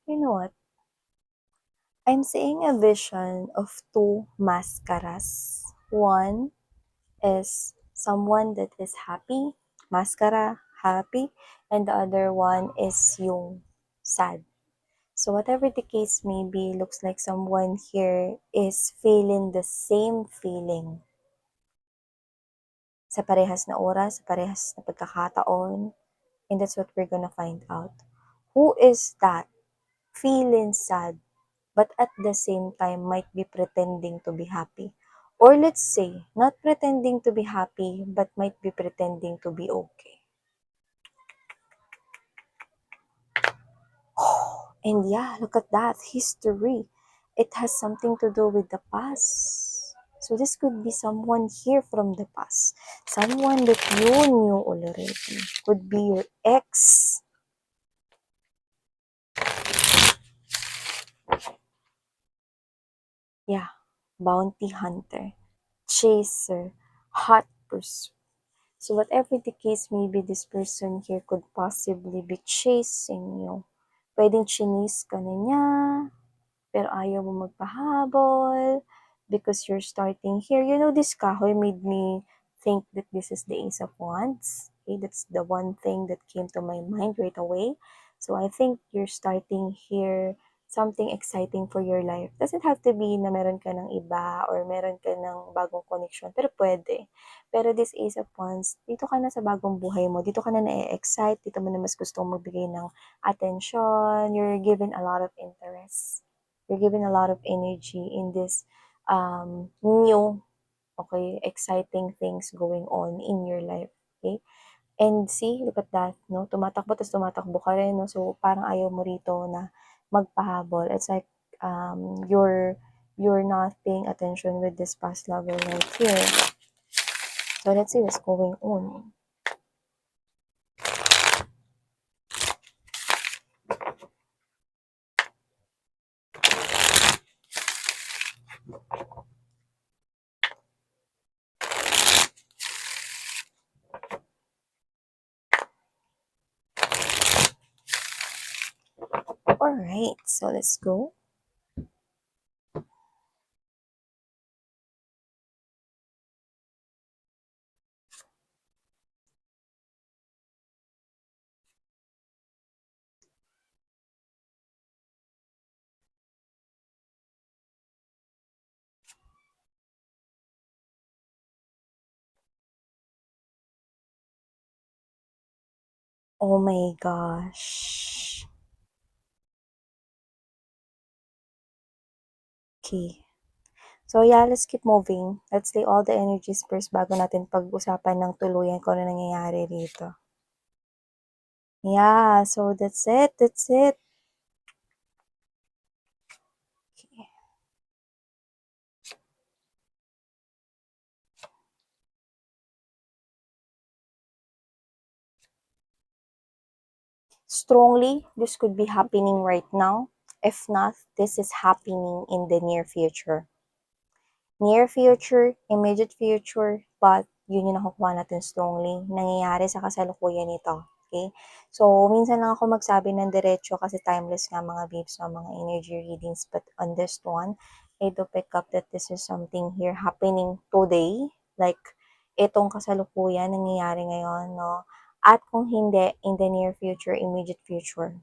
You know what? I'm seeing a vision of two mascaras. One is someone that is happy, mascara, happy, and the other one is yung sad. So whatever the case may be, looks like someone here is feeling the same feeling sa parehas na oras, sa parehas na pagkakataon, and that's what we're gonna find out. Who is that feeling sad but at the same time might be pretending to be happy? Or let's say, not pretending to be happy but might be pretending to be okay. And yeah, look at that history. It has something to do with the past. So this could be someone here from the past. Someone that you knew already. Could be your ex. Yeah, bounty hunter, chaser, hot pursuit. So whatever the case may be, this person here could possibly be chasing you. Pwedeng chinis ka na niya, pero ayaw mo magpahabol because you're starting here. You know, this kahoy made me think that this is the Ace of Wands. Okay, that's the one thing that came to my mind right away. So I think you're starting here something exciting for your life. Doesn't have to be na meron ka ng iba or meron ka ng bagong connection, pero pwede. Pero this Ace of Wands, dito ka na sa bagong buhay mo. Dito ka na na-excite. Dito mo na mas gusto magbigay ng attention. You're given a lot of interest. You're given a lot of energy in this new, okay, exciting things going on in your life. Okay? And see, look at that, no? Tumatakbo, tapos tumatakbo ka rin, no? So, parang ayaw mo rito na magpahabol. It's like, you're not paying attention with this past lover right here. So, let's see what's going on. Alright, so let's go. Oh my gosh. Okay. So yeah, let's keep moving. Let's lay all the energies first bago natin pag-usapan ng tuluyan kung ano nangyayari rito. Yeah, so that's it. That's it. Okay. Strongly, this could be happening right now. If not, this is happening in the near future. Near future, immediate future, but yun yung nakukuha natin strongly. Nangyayari sa kasalukuyan nito. Okay? So, minsan lang ako magsabi ng diretso kasi timeless nga mga babes sa mga energy readings. But on this one, I do pick up that this is something here happening today. Like, itong kasalukuyan, nangyayari ngayon, no? At kung hindi, in the near future, immediate future.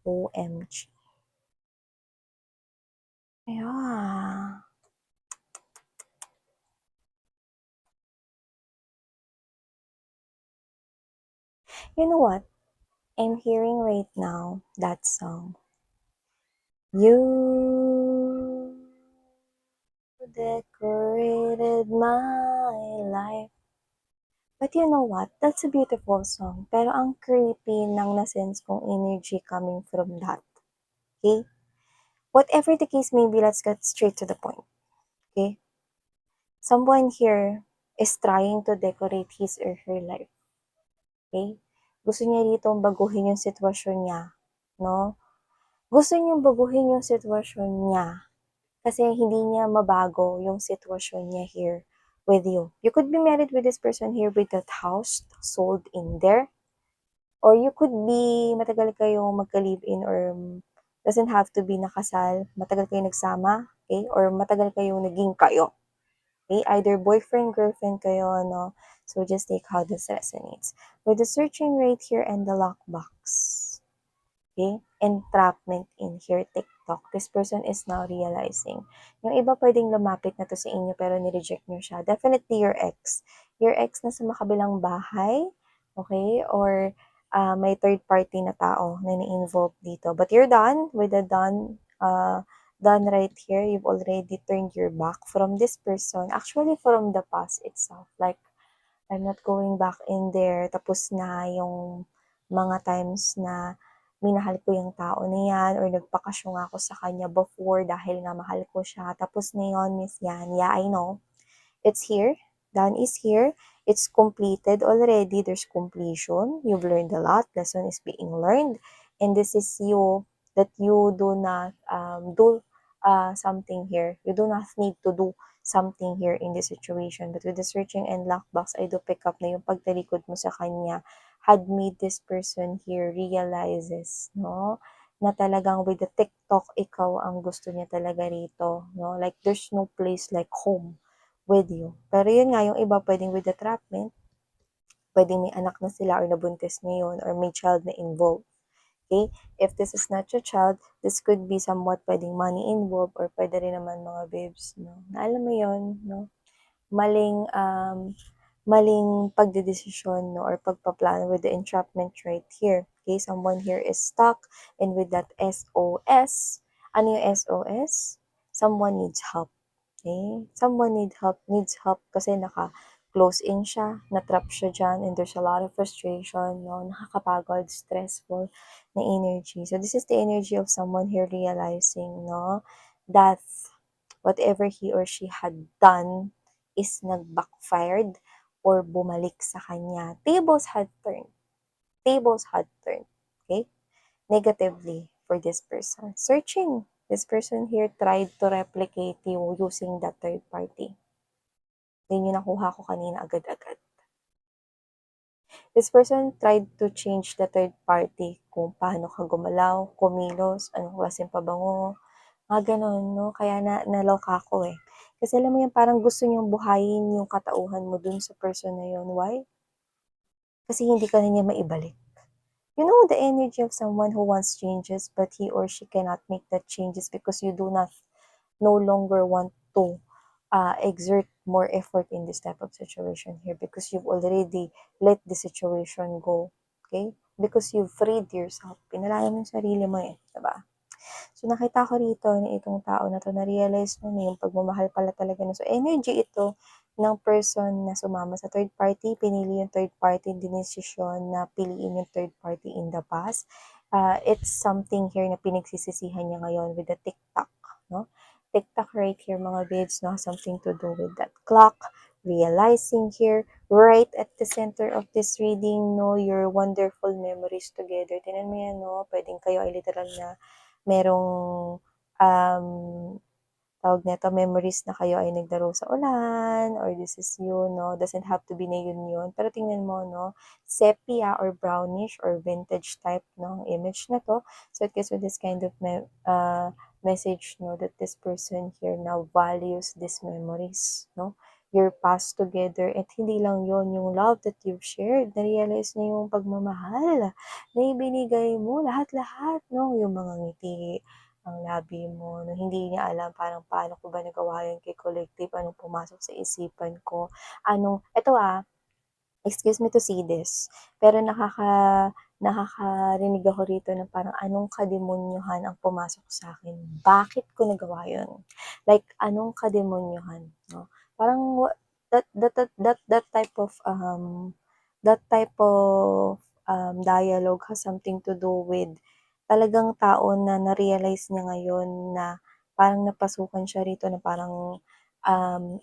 OMG. Yeah. You know what? I'm hearing right now that song. You decorated my life. But you know what? That's a beautiful song. Pero ang creepy ng na-sense kong energy coming from that. Okay? Whatever the case may be, let's get straight to the point. Okay? Someone here is trying to decorate his or her life. Okay? Gusto niya dito baguhin yung sitwasyon niya. No? Gusto niyang baguhin yung sitwasyon niya. Kasi hindi niya mabago yung sitwasyon niya here with you. You could be married with this person here with that house sold in there. Or you could be matagal kayong magka-live-in or doesn't have to be nakasal, matagal kayong nagsama, okay? Or matagal kayong naging kayo, okay? Either boyfriend, girlfriend kayo, no? So just take how this resonates. With the searching right here and the lockbox, okay? Entrapment in here, TikTok. This person is now realizing. Yung iba pwedeng lumapit na to sa inyo pero nireject nyo siya. Definitely your ex. Your ex na sa makabilang bahay, okay? Or may third party na tao na ni-involve dito. But you're done with the done right here. You've already turned your back from this person. Actually, from the past itself. Like, I'm not going back in there. Tapos na yung mga times na minahal ko yung tao na yan or nagpakasyon ako sa kanya before dahil nga mahal ko siya. Tapos na yun, miss yan. Yeah, I know. It's here. Done is here. It's completed already. There's completion. You've learned a lot. Lesson is being learned. And this is you that you do not do something here. You do not need to do something here in this situation. But with the searching and lockbox, I do pick up na yung pagtalikod mo sa kanya had made this person here realizes, no? Na talagang with the TikTok, ikaw ang gusto niya talaga rito, no? Like, there's no place like home with you. Pero yun nga, yung iba pwedeng with the entrapment, pwedeng may anak na sila or nabuntis niyo yun or may child na involved. Okay? If this is not your child, this could be somewhat pwedeng money involved or pwede rin naman mga babes, no? Na alam mo yun, no? Maling pagdedesisyon, no? Or pagpaplano with the entrapment right here. Okay? Someone here is stuck and with that SOS, ano yung SOS? Someone needs help. Okay? Someone needs help kasi naka-close in siya, na-trap siya dyan, and there's a lot of frustration, no? Nakakapagod, stressful na energy. So this is the energy of someone here realizing, no, that whatever he or she had done is nag-backfired or bumalik sa kanya. Tables had turned. Tables had turned. Okay? Negatively for this person. Searching. This person here tried to replicate you using that third party. Yun yung nakuha ko kanina agad-agad. This person tried to change the third party kung paano ka gumalaw, kumilos, anong klaseng pabango, ganun, no? Kaya naloka ako eh. Kasi alam mo yan, parang gusto niyang buhayin yung katauhan mo dun sa person na yun. Why? Kasi hindi ka na niya maibalik. You know the energy of someone who wants changes but he or she cannot make that changes because you do not no longer want to exert more effort in this type of situation here because you've already let the situation go. Okay? Because you've freed yourself. Pinalaya mo yung sarili mo eh. Diba? So, nakita ko rito na itong tao na to, na-realize mo na yung pagmamahal pala talaga. So, energy ito ng person na sumama sa third party, pinili yung third party, dinesisyon na piliin yung third party in the past. It's something here na pinagsisisihan niya ngayon with the TikTok, no? TikTok right here, mga babes, no? Something to do with that clock, realizing here, right at the center of this reading, no, your wonderful memories together. Tinan mo yan, no? Pwedeng kayo ay literal na merong tawag nito, memories na kayo ay naglaro sa ulan or this is you, no? Doesn't have to be na yun. Pero tingnan mo, no? Sepia or brownish or vintage type ng image na to. So it gives you this kind of message, no? That this person here now values these memories, no? Your past together at hindi lang yon yung love that you've shared. Na-realize na yung pagmamahal na ibinigay mo, lahat-lahat, no? Yung mga ngiti, ang labi mo, no, hindi niya alam parang paano ko ba nagawa yun kay Collective, anong pumasok sa isipan ko, eto excuse me to say this, pero nakakarinig ako rito na parang anong kademonyohan ang pumasok sa akin, bakit ko nagawa yun? Like, anong kademonyohan, no? Parang that type of dialogue has something to do with talagang tao na na-realize niya ngayon na parang napasukan siya rito na parang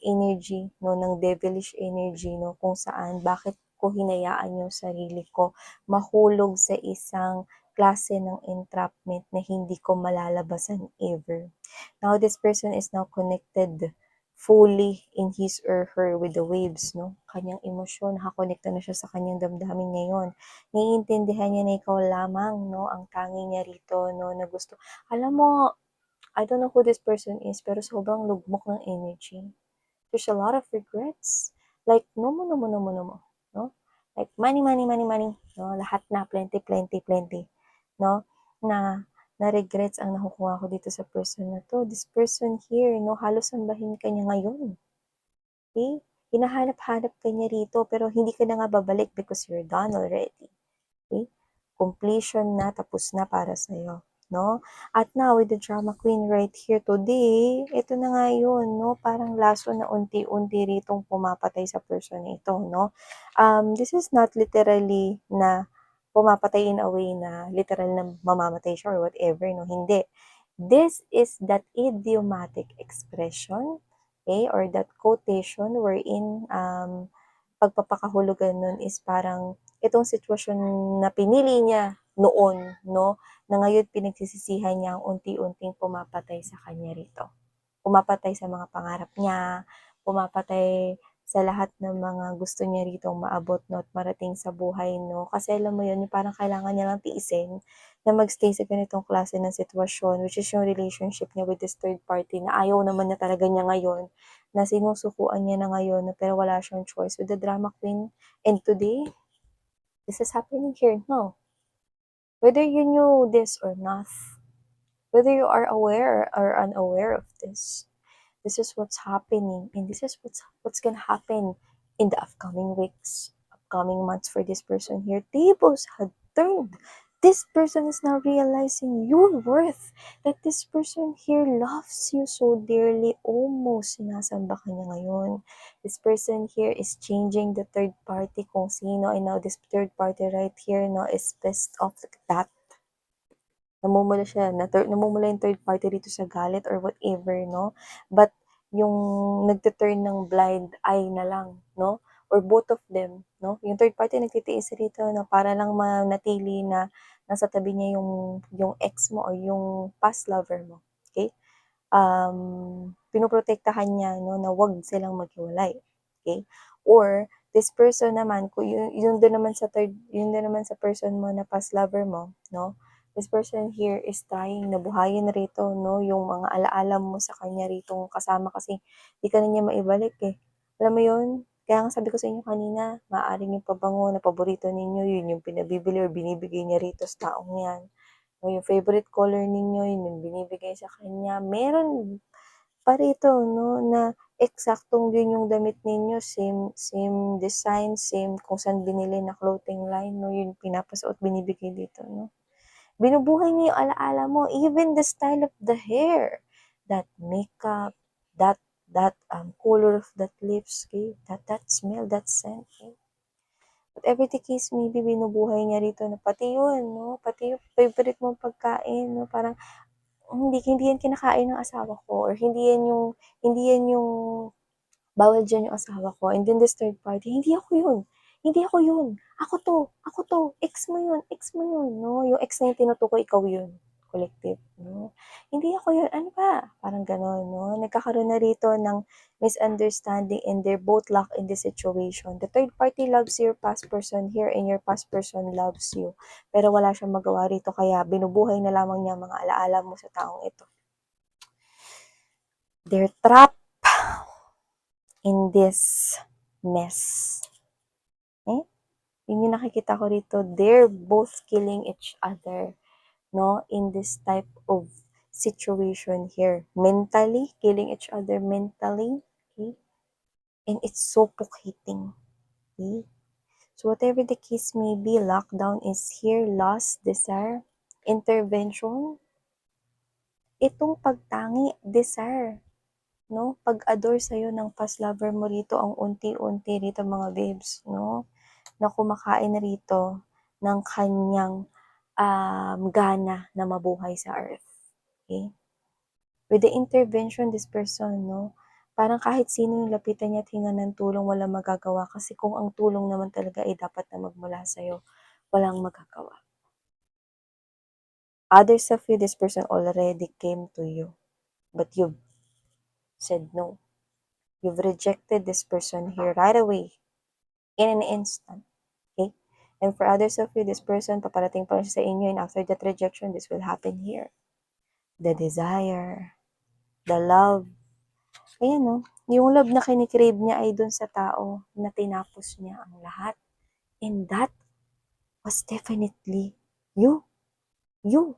energy, no, ng devilish energy, no, kung saan bakit ko hinayaan yung sarili ko mahulog sa isang klase ng entrapment na hindi ko malalabasan ever. Now, this person is now connected fully in his or her with the waves, no? Kanyang emosyon, nakakonekta na siya sa kanyang damdamin ngayon. Naiintindihan niya na ikaw lamang, no? Ang tangi niya rito, no? Na gusto. Alam mo, I don't know who this person is, pero sobrang lugmok ng energy. There's a lot of regrets. Like, no mo, no mo, no mo, no mo. No? Like, money, money, money, money. No? Lahat na, plenty, plenty, plenty. No? Na regrets ang nakukuha ko dito sa person na to. This person here, no? Halos sambahin ka niya ngayon. Okay? Hinahanap-hanap ka niya rito, pero hindi ka na nga babalik because you're done already. Okay? Completion na, tapos na para sa'yo. No? At now, with the drama queen right here today, ito na nga yun, no? Parang laso na unti-unti ritong pumapatay sa person na ito, no? This is not literally na pumapatay in a way na literal na mamamatay siya or whatever, no? Hindi. This is that idiomatic expression, okay, or that quotation wherein pagpapakahulugan nun is parang itong sitwasyon na pinili niya noon, no, na ngayon pinagsisisihan niya ang unti-unting pumapatay sa kanya rito. Pumapatay sa mga pangarap niya, pumapatay sa lahat ng mga gusto niya ritong maabot, no, at marating sa buhay, no. Kasi alam mo yun, yung parang kailangan niya lang tiisin na magstay sa ganitong klase ng sitwasyon, which is yung relationship niya with this third party na ayaw naman na talaga niya ngayon, na sinusukuan niya na ngayon, pero wala siyang choice with the drama queen. And today, this is happening here now. Whether you knew this or not, whether you are aware or unaware of this is what's happening, and this is what's gonna happen in the upcoming weeks, upcoming months for this person here. Tables had turned. This person is now realizing your worth, that this person here loves you so dearly, almost sinasamba ka niya ngayon. This person here is changing the third party kung sino, and now this third party right here, no, is pissed off like that. Namumula siya, namumula yung third party dito sa galit or whatever, no? But yung nagte-turn ng blind eye na lang, no? Or both of them, no? Yung third party nagtitiis rito na para lang manatili na nasa tabi niya yung ex mo or yung past lover mo. Okay? Pinoprotektahan niya, no, na wag silang maghiwalay. Okay? Or this person naman, kung yun din naman sa person mo na past lover mo, no? This person here is trying na buhayin rito, no, yung mga alaala mo sa kanya rito kasama kasi di ka na niya maibalik eh. Alam mo yun? Kaya nga sabi ko sa inyo kanina, maaaring yung pabango na paborito ninyo, yun yung pinabibili or binibigay niya rito sa taong yan. O yung favorite color ninyo, yun yung binibigay sa kanya. Meron pa rito, no, na eksaktong yun yung damit ninyo, same design, same kung saan binili na clothing line, no, yun pinapasuot, binibigay dito, no. Binubuhay niya yung alaala mo, even the style of the hair, that makeup, that color of that lips, okay? That smell, that scent, okay? Whatever the case may be, binubuhay niya rito na pati yun, no? Pati yung favorite mong pagkain, no? Parang hindi yan kinakain ng asawa ko or hindi yan yung bawal diyan yung asawa ko, and then this third party, hindi ako yun, ako 'to, ex mo yun, 'no, yung ex na yung tinutukoy, ikaw yun, collective, 'no. Hindi ako yun, ano ba, parang gano'n, 'no. Nagkakaroon na rito ng misunderstanding and they're both locked in this situation. The third party loves your past person here and your past person loves you, pero wala siyang magawa rito kaya binubuhay na lamang niya ang mga alaala mo sa taong ito. They're trapped in this mess. Eh? Yun yung nakikita ko rito. They're both killing each other, no? In this type of situation here. Mentally, killing each other mentally. Okay? And it's suffocating. Okay? So whatever the case may be, lockdown is here, loss, desire, intervention. Itong pagtangi, desire, no? Pag-adore sa'yo ng past lover mo rito, ang unti-unti rito mga babes, no? Na kumakain rito ng kanyang gana na mabuhay sa earth. Okay? With the intervention, this person, no? Parang kahit sino yung lapitan niya at hinga ng tulong, walang magagawa. Kasi kung ang tulong naman talaga ay dapat na magmula sa'yo, walang magagawa. Others of you, this person already came to you. But you said no. You've rejected this person here right away, in an instant. Okay? And for others of you, this person, paparating pa rin siya sa inyo, and after that rejection, this will happen here. The desire, the love. Ayan, no? Yung love na kinikrave niya ay dun sa tao na tinapos niya ang lahat. And that was definitely you. You,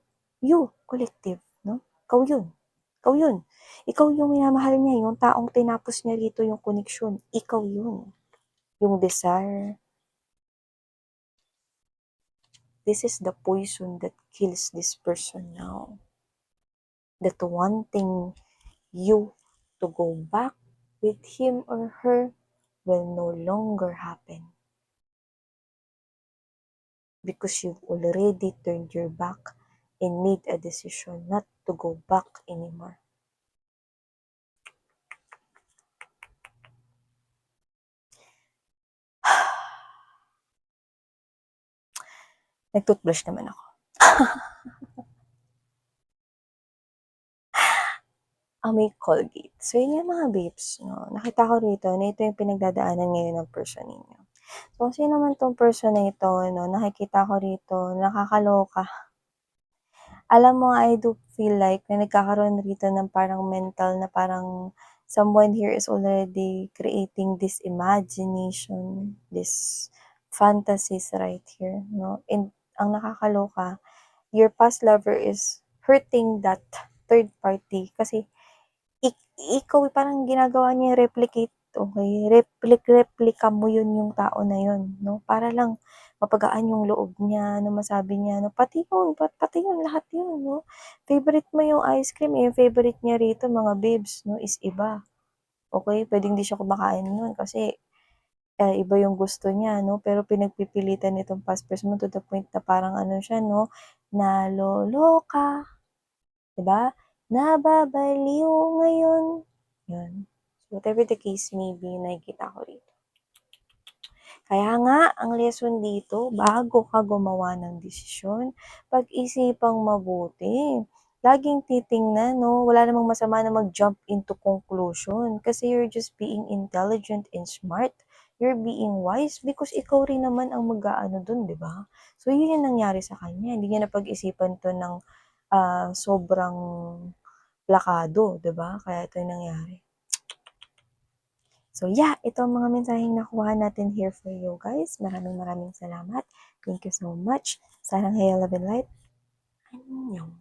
collective, no? Ikaw yun. Ikaw yun. Ikaw yung minamahal niya, yung taong tinapos niya rito yung koneksyon. Ikaw yun. Yung desire. This is the poison that kills this person now. That wanting you to go back with him or her will no longer happen. Because you've already turned your back and made a decision not to go back anymore. Nag-toothbrush naman ako. Amoy Colgate. So, yun yung mga babes, no? Nakita ko rito na ito yung pinagdadaanan ngayon ng person ninyo. So, sino naman tong person na ito, no? Nakikita ko rito, nakakaloka. Alam mo, I do feel like na nagkakaroon rito ng parang mental na parang someone here is already creating this imagination, this fantasies right here, no? And ang nakakaloka, your past lover is hurting that third party kasi ikaw parang ginagawa niya replicate, okay? Replika mo yun yung tao na yun, no? Para lang mapagaan yung loob niya, no? Masabi niya, no? Pati yun, lahat yun, no? Favorite mo yung ice cream, yung favorite niya rito, mga babes, no? Is iba. Okay? Pwedeng di siya kumakain nun kasi iba yung gusto niya, no? Pero pinagpipilitan nitong past person mo to the point na parang ano siya, no? Naloloka. Diba? Nababaliw ngayon. Yun. So, whatever the case may be, nakikita ko rito. Kaya nga, ang lesson dito, bago ka gumawa ng desisyon, pag-isipang mabuti. Laging titingnan, no? Wala namang masama na mag-jump into conclusion kasi you're just being intelligent and smart. You're being wise because ikaw rin naman ang mag-aano dun, di ba? So, yun yung nangyari sa kanya. Hindi niya napag-isipan to ng sobrang plakado, 'di ba? Kaya ito yung nangyari. So yeah, ito ang mga mensaheng nakuha natin here for you guys. Maraming salamat. Thank you so much. Sarang Hey Love and Light. Annyeong.